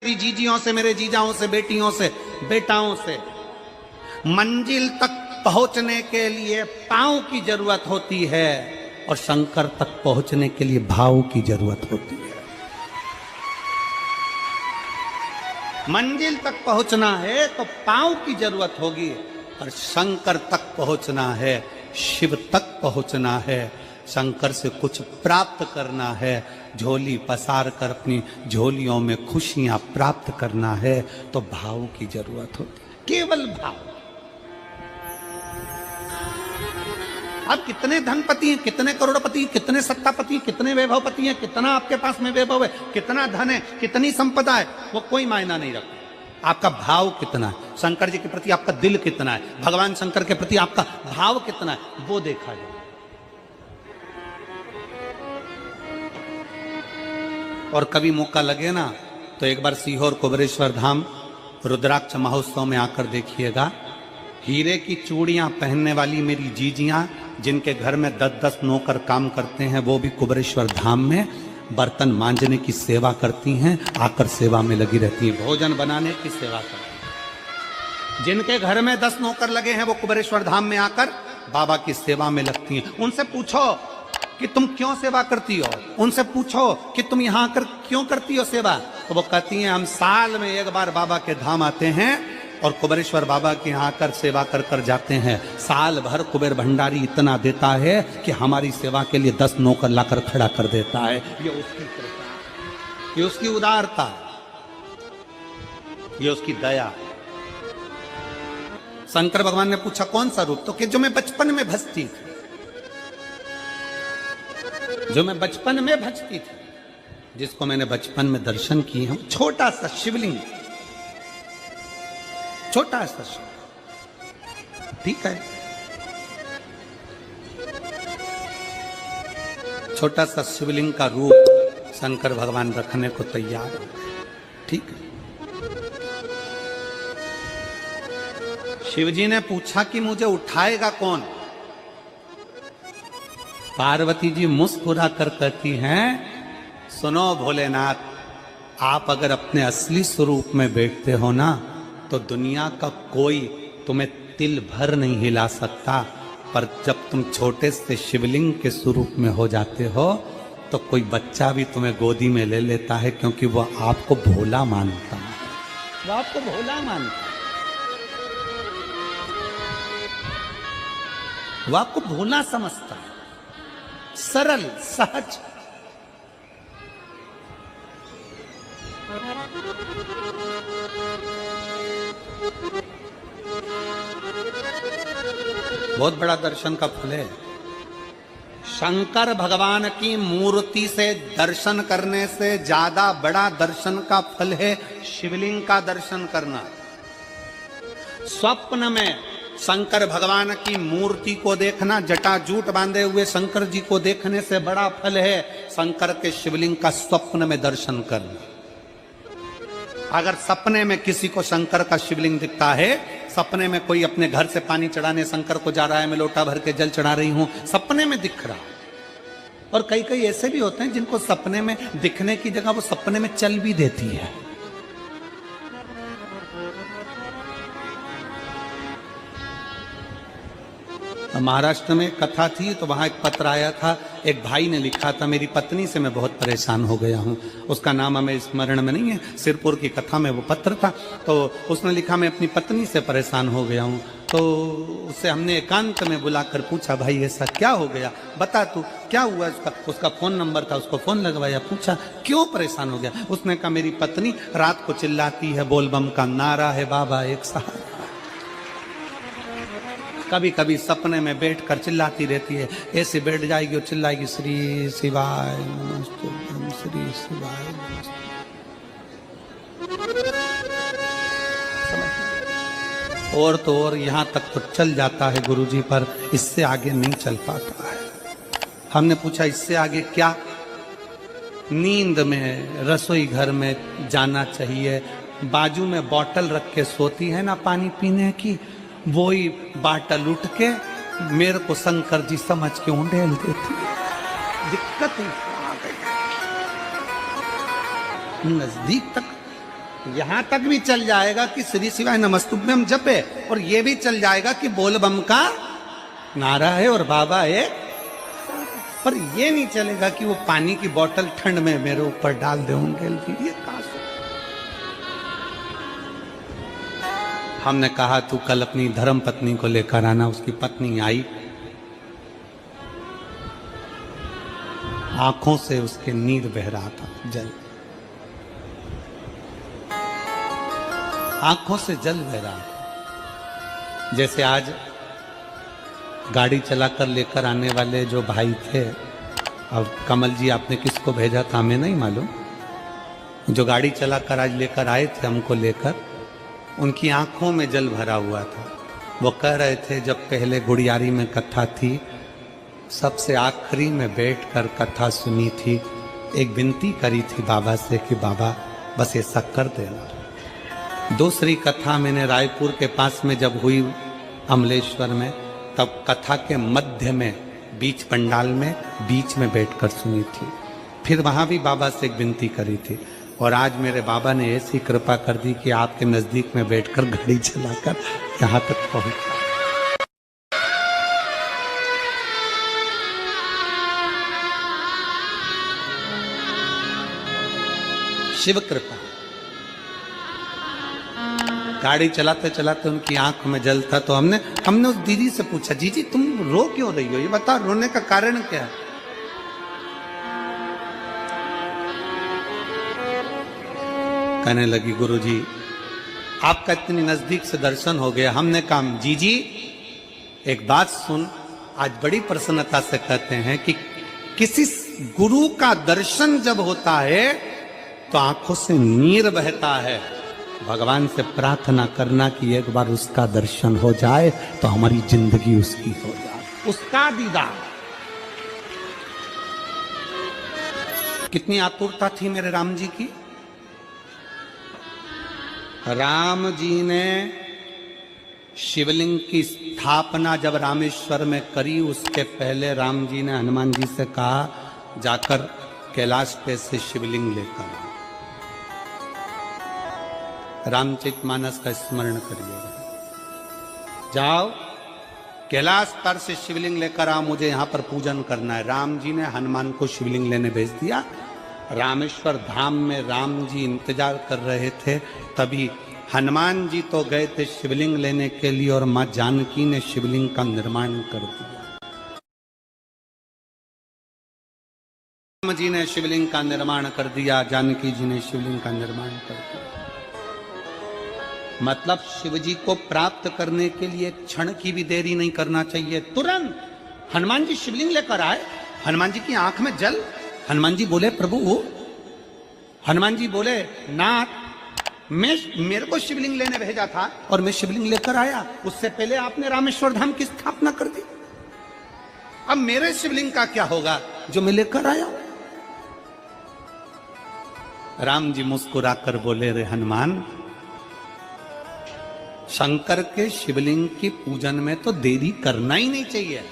मेरी जीजियों से, मेरे जीजाओं से, बेटियों से, बेटाओं से। मंजिल तक पहुंचने के लिए पांव की जरूरत होती है और शंकर तक पहुंचने के लिए भाव की जरूरत होती है। मंजिल तक पहुंचना है तो पांव की जरूरत होगी और शंकर तक पहुंचना है, शिव तक पहुंचना है, शंकर से कुछ प्राप्त करना है, झोली पसार कर अपनी झोलियों में खुशियां प्राप्त करना है तो भाव की जरूरत होती है, केवल भाव। आप कितने धनपति हैं, कितने करोड़पति, कितने सत्तापति, कितने वैभवपति हैं, कितना आपके पास में वैभव है, कितना धन है, कितनी संपदा है, वो कोई मायना नहीं रखता। आपका भाव कितना है, शंकर जी के प्रति आपका दिल कितना है, भगवान शंकर के प्रति आपका भाव कितना है, वो देखा जाए। और कभी मौका लगे ना तो एक बार सीहोर कुबेरेश्वर धाम रुद्राक्ष महोत्सव में आकर देखिएगा। हीरे की चूड़ियां पहनने वाली मेरी जीजियां, जिनके घर में 10-10 नौकर काम करते हैं, वो भी कुबेरेश्वर धाम में बर्तन मांजने की सेवा करती हैं, आकर सेवा में लगी रहती हैं, भोजन बनाने की सेवा करती हैं। जिनके घर में 10 नौकर लगे हैं वो कुबेरेश्वर धाम में आकर बाबा की सेवा में लगती हैं। उनसे पूछो कि तुम क्यों सेवा करती हो, उनसे पूछो कि तुम यहां आकर क्यों करती हो सेवा, तो वो कहती हैं हम साल में एक बार बाबा के धाम आते हैं और कुबेरेश्वर बाबा के यहाँ आकर सेवा कर कर जाते हैं। साल भर कुबेर भंडारी इतना देता है कि हमारी सेवा के लिए 10 नौकर लाकर खड़ा कर देता है। ये उसकी कृपा, ये उसकी उदारता, ये उसकी दया। शंकर भगवान ने पूछा कौन सा रूप, तो कि जो मैं बचपन में भजती थी, जो मैं बचपन में भजती थी, जिसको मैंने बचपन में दर्शन किए हैं, छोटा सा शिवलिंग, छोटा सा शिवलिंग, ठीक है, छोटा सा शिवलिंग का रूप शंकर भगवान रखने को तैयार है, ठीक है। शिवजी ने पूछा कि मुझे उठाएगा कौन। पार्वती जी मुस्कुरा कर कहती हैं, सुनो भोलेनाथ, आप अगर अपने असली स्वरूप में बैठते हो ना तो दुनिया का कोई तुम्हें तिल भर नहीं हिला सकता, पर जब तुम छोटे से शिवलिंग के स्वरूप में हो जाते हो तो कोई बच्चा भी तुम्हें गोदी में ले लेता है, क्योंकि वह आपको भोला मानता है, वह आपको भोला मानता है, वह आपको भोला समझता है, सरल सहज। बहुत बड़ा दर्शन का फल है। शंकर भगवान की मूर्ति से दर्शन करने से ज्यादा बड़ा दर्शन का फल है शिवलिंग का दर्शन करना। स्वप्न में शंकर भगवान की मूर्ति को देखना, जटाजूट बांधे हुए शंकर जी को देखने से बड़ा फल है शंकर के शिवलिंग का स्वप्न में दर्शन करना। अगर सपने में किसी को शंकर का शिवलिंग दिखता है, सपने में कोई अपने घर से पानी चढ़ाने शंकर को जा रहा है, मैं लोटा भर के जल चढ़ा रही हूं, सपने में दिख रहा। और कई कई ऐसे भी होते हैं जिनको सपने में दिखने की जगह वो सपने में चल भी देती है। महाराष्ट्र में कथा थी तो वहां एक पत्र आया था, एक भाई ने लिखा था, मेरी पत्नी से मैं बहुत परेशान हो गया हूं, उसका नाम हमें स्मरण में नहीं है, सिरपुर की कथा में वो पत्र था। तो उसने लिखा मैं अपनी पत्नी से परेशान हो गया हूं। तो उससे हमने एकांत में बुलाकर पूछा, भाई ऐसा क्या हो गया, बता तू क्या हुआ। उसका फोन नंबर था, उसको फोन लगवाया, पूछा क्यों परेशान हो गया। उसने कहा मेरी पत्नी रात को चिल्लाती है, बोलबम का नारा है बाबा एक सहारा, कभी कभी सपने में बैठकर चिल्लाती रहती है, ऐसे बैठ जाएगी और चिल्लाएगी श्री शिवाय नमस्ते, श्री शिवाय नमस्ते। और तो और यहां तक तो चल जाता है गुरुजी, पर इससे आगे नहीं चल पाता है। हमने पूछा इससे आगे क्या। नींद में रसोई घर में जाना चाहिए, बाजू में बोतल रख के सोती है ना पानी पीने की, वो ही बाटल उठ के मेरे को शंकर जी समझ के उंडेल देती है। दिक्कत ही आ गई, नजदीक तक यहां तक भी चल जाएगा कि श्री शिवाय नमस्तुभ्यम जपे, और ये भी चल जाएगा कि बोल बम का नारा है और बाबा है, पर ये नहीं चलेगा कि वो पानी की बोतल ठंड में मेरे ऊपर डाल दे होंगे। ये कहां से? हमने कहा तू कल अपनी धर्म पत्नी को लेकर आना। उसकी पत्नी आई, आंखों से उसके नीर बह रहा था, जल, आंखों से जल बह रहा था। जैसे आज गाड़ी चलाकर लेकर आने वाले जो भाई थे, अब कमल जी आपने किसको भेजा था हमें नहीं मालूम, जो गाड़ी चलाकर आज लेकर आए थे हमको लेकर, उनकी आंखों में जल भरा हुआ था। वो कह रहे थे जब पहले गुड़ियारी में कथा थी, सबसे आखिरी में बैठकर कथा सुनी थी, एक विनती करी थी बाबा से कि बाबा बस ऐसा कर देना। दूसरी कथा मैंने रायपुर के पास में जब हुई अमलेश्वर में, तब कथा के मध्य में बीच पंडाल में बीच में बैठकर सुनी थी। फिर वहां भी बाबा से एक विनती करी थी, और आज मेरे बाबा ने ऐसी कृपा कर दी कि आपके नजदीक में बैठकर गाड़ी चलाकर यहां तक पहुंचा। शिव कृपा। गाड़ी चलाते चलाते उनकी आंख में जल था, तो हमने उस दीदी से पूछा, जीजी तुम रो क्यों रही हो, ये बताओ, रोने का कारण क्या है? कहने लगी गुरुजी आपका इतनी नजदीक से दर्शन हो गया। हमने कहा जीजी एक बात सुन, आज बड़ी प्रसन्नता से कहते हैं कि किसी गुरु का दर्शन जब होता है तो आंखों से नीर बहता है। भगवान से प्रार्थना करना कि एक बार उसका दर्शन हो जाए तो हमारी जिंदगी उसकी हो जाए, उसका दीदार। कितनी आतुरता थी मेरे राम जी की। राम जी ने शिवलिंग की स्थापना जब रामेश्वर में करी, उसके पहले राम जी ने हनुमान जी से कहा जाकर कैलाश पे से शिवलिंग लेकर आओ। रामचरितमानस का स्मरण करिएगा, जाओ कैलाश पर से शिवलिंग लेकर आओ, मुझे यहां पर पूजन करना है। राम जी ने हनुमान को शिवलिंग लेने भेज दिया। रामेश्वर धाम में राम जी इंतजार कर रहे थे, तभी हनुमान जी तो गए थे शिवलिंग लेने के लिए, और मां जानकी ने शिवलिंग का निर्माण कर दिया। राम जी ने शिवलिंग का निर्माण कर दिया, जानकी जी ने शिवलिंग का निर्माण कर दिया। मतलब शिव जी को प्राप्त करने के लिए क्षण की भी देरी नहीं करना चाहिए। तुरंत हनुमान जी शिवलिंग लेकर आए, हनुमान जी की आंख में जल। हनुमान जी बोले प्रभु, हनुमान जी बोले नाथ मेरे को शिवलिंग लेने भेजा था और मैं शिवलिंग लेकर आया, उससे पहले आपने रामेश्वर धाम की स्थापना कर दी। अब मेरे शिवलिंग का क्या होगा जो मैं लेकर आया? राम जी मुस्कुराकर बोले, रे हनुमान, शंकर के शिवलिंग की पूजन में तो देरी करना ही नहीं चाहिए।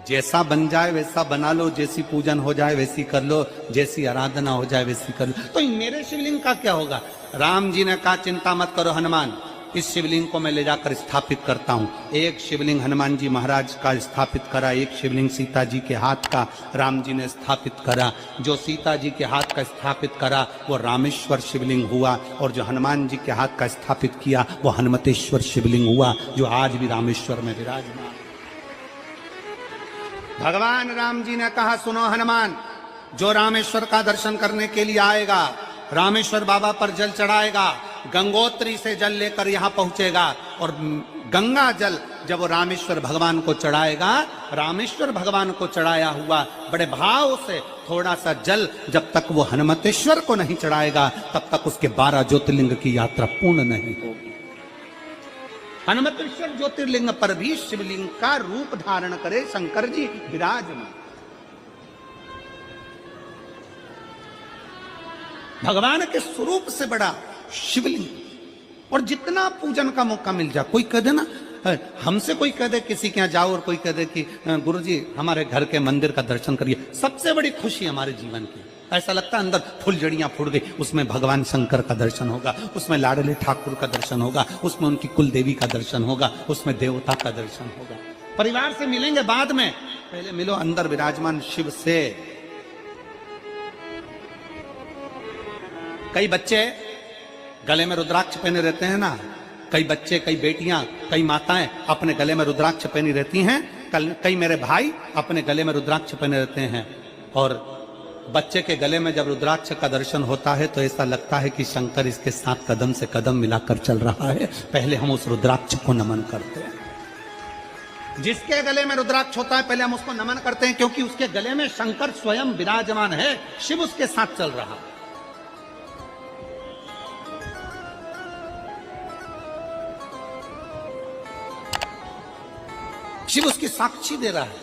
जैसा बन जाए वैसा बना लो, जैसी पूजन हो जाए वैसी कर लो, जैसी आराधना हो जाए वैसी कर लो, तो मेरे शिवलिंग का क्या होगा? राम जी ने कहा चिंता मत करो हनुमान, इस शिवलिंग को मैं ले जाकर स्थापित करता हूं। एक शिवलिंग हनुमान जी महाराज का स्थापित करा, एक शिवलिंग सीता जी के हाथ का राम जी ने स्थापित करा। जो सीता जी के हाथ का स्थापित करा वो रामेश्वर शिवलिंग हुआ, और जो हनुमान जी के हाथ का स्थापित किया वो हनुमतेश्वर शिवलिंग हुआ, जो आज भी रामेश्वर में विराजमान। भगवान राम जी ने कहा सुनो हनुमान, जो रामेश्वर का दर्शन करने के लिए आएगा, रामेश्वर बाबा पर जल चढ़ाएगा, गंगोत्री से जल लेकर यहां पहुंचेगा, और गंगा जल जब वो रामेश्वर भगवान को चढ़ाएगा, रामेश्वर भगवान को चढ़ाया हुआ बड़े भाव से थोड़ा सा जल जब तक वो हनुमतेश्वर को नहीं चढ़ाएगा तब तक उसके 12 ज्योतिर्लिंग की यात्रा पूर्ण नहीं होगी। हनुमतेश्वर ज्योतिर्लिंग पर भी शिवलिंग का रूप धारण करे शंकर जी विराजमान। भगवान के स्वरूप से बड़ा शिवलिंग, और जितना पूजन का मौका मिल जाए, कोई कह दे ना, हमसे कोई कह दे किसी के यहाँ जाओ और कोई कह दे कि गुरुजी हमारे घर के मंदिर का दर्शन करिए, सबसे बड़ी खुशी हमारे जीवन की। ऐसा लगता है अंदर फुलझड़ियां फूट गई। उसमें भगवान शंकर का दर्शन होगा, उसमें लाडले ठाकुर का दर्शन होगा, उसमें उनकी कुल देवी का दर्शन होगा, उसमें देवता का दर्शन होगा। परिवार से मिलेंगे बाद में, पहले मिलो अंदर विराजमान शिव से। कई बच्चे गले में रुद्राक्ष पहने रहते हैं ना, कई बच्चे, कई बेटियां, कई माताएं अपने गले में रुद्राक्ष पहनी रहती हैं। कई मेरे भाई अपने गले में रुद्राक्ष पहने रहते हैं। और बच्चे के गले में जब रुद्राक्ष का दर्शन होता है तो ऐसा लगता है कि शंकर इसके साथ कदम से कदम मिलाकर चल रहा है। पहले हम उस रुद्राक्ष को नमन करते हैं। जिसके गले में रुद्राक्ष होता है पहले हम उसको नमन करते हैं, क्योंकि उसके गले में शंकर स्वयं विराजमान है, शिव उसके साथ चल रहा है। शिव उसकी साक्षी दे रहा है।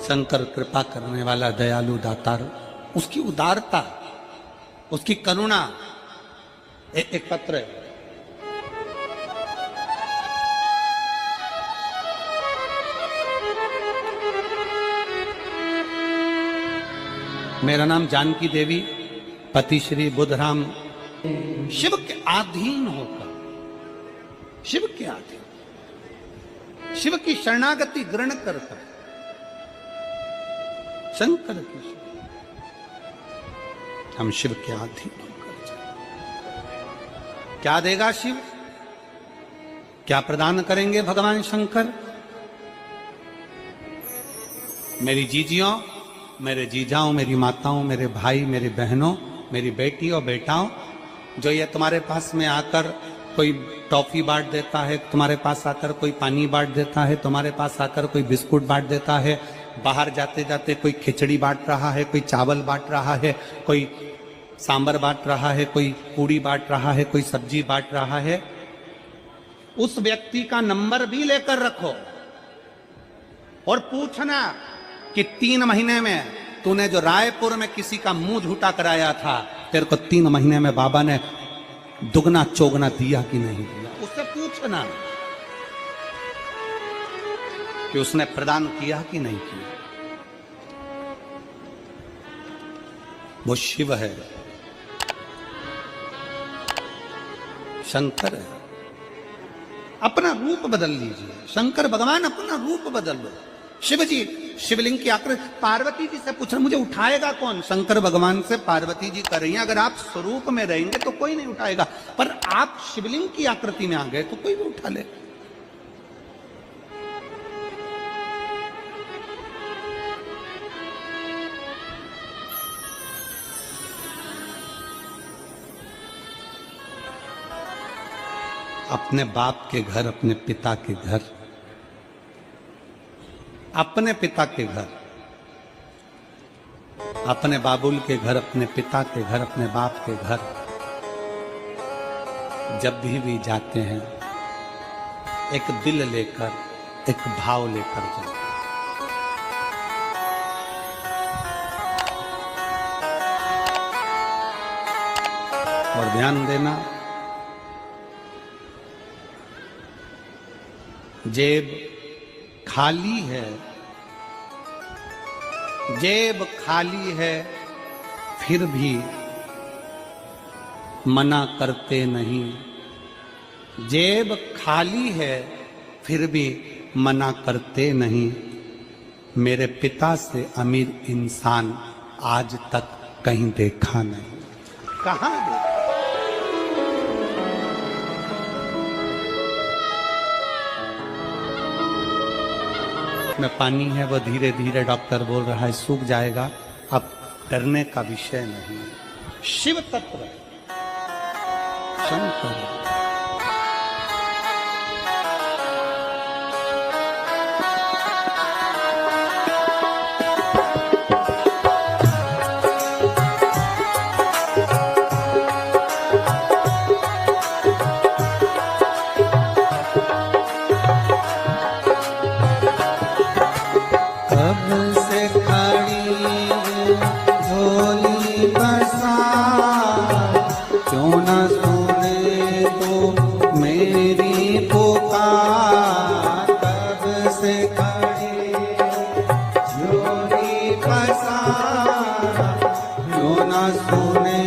शंकर कृपा करने वाला, दयालु, दातार, उसकी उदारता, उसकी करुणा। एक पत्र है, मेरा नाम जानकी देवी, पति श्री बुधराम, शिव के अधीन होकर, शिव के अधीन, शिव की शरणागति ग्रहण कर शंकर की, हम शिव के अधीन होकर जाए। क्या देगा शिव, क्या प्रदान करेंगे भगवान शंकर? मेरी जीजियों, मेरे जीजाओं, मेरी माताओं, मेरे भाई, मेरी बहनों, मेरी बेटी और बेटाओं, जो ये तुम्हारे पास में आकर कोई टॉफी बांट देता है, तुम्हारे पास आकर कोई पानी बांट देता है, तुम्हारे पास आकर कोई बिस्कुट बांट देता है, बाहर जाते जाते कोई खिचड़ी बांट रहा है, कोई चावल बांट रहा है, कोई सांबर बांट रहा है, कोई पूड़ी बांट रहा है, कोई सब्जी बांट रहा है, उस व्यक्ति का नंबर भी लेकर रखो और पूछना कि 3 महीने में तूने जो रायपुर में किसी का मुंह झूठा कराया था, तेरे को 3 महीने में बाबा ने दुगना चौगना दिया कि नहीं दिया। उससे पूछना कि उसने प्रदान किया कि नहीं किया। वो शिव है, शंकर है। अपना रूप बदल लीजिए, शंकर भगवान अपना रूप बदल लो। शिव जी शिवलिंग की आकृति, पार्वती जी से पूछना मुझे उठाएगा कौन? शंकर भगवान से पार्वती जी कर रही हैं, अगर आप स्वरूप में रहेंगे तो कोई नहीं उठाएगा, पर आप शिवलिंग की आकृति में आ गए तो कोई भी उठा ले। अपने बाप के घर, अपने पिता के घर, अपने पिता के घर, अपने बाबुल के घर, अपने पिता के घर, अपने बाप के घर जब भी जाते हैं एक दिल लेकर, एक भाव लेकर जाते हैं। और ध्यान देना, जेब खाली है, जेब खाली है, फिर भी मना करते नहीं। जेब खाली है, फिर भी मना करते नहीं। मेरे पिता से अमीर इंसान आज तक कहीं देखा नहीं। कहाँ देखा? में पानी है, वो धीरे धीरे डॉक्टर बोल रहा है सूख जाएगा, अब डरने का विषय नहीं। शिव तत्व शंकर। क्यों न सुने तो मेरी पुकार। जोरी पसारा जो न सुने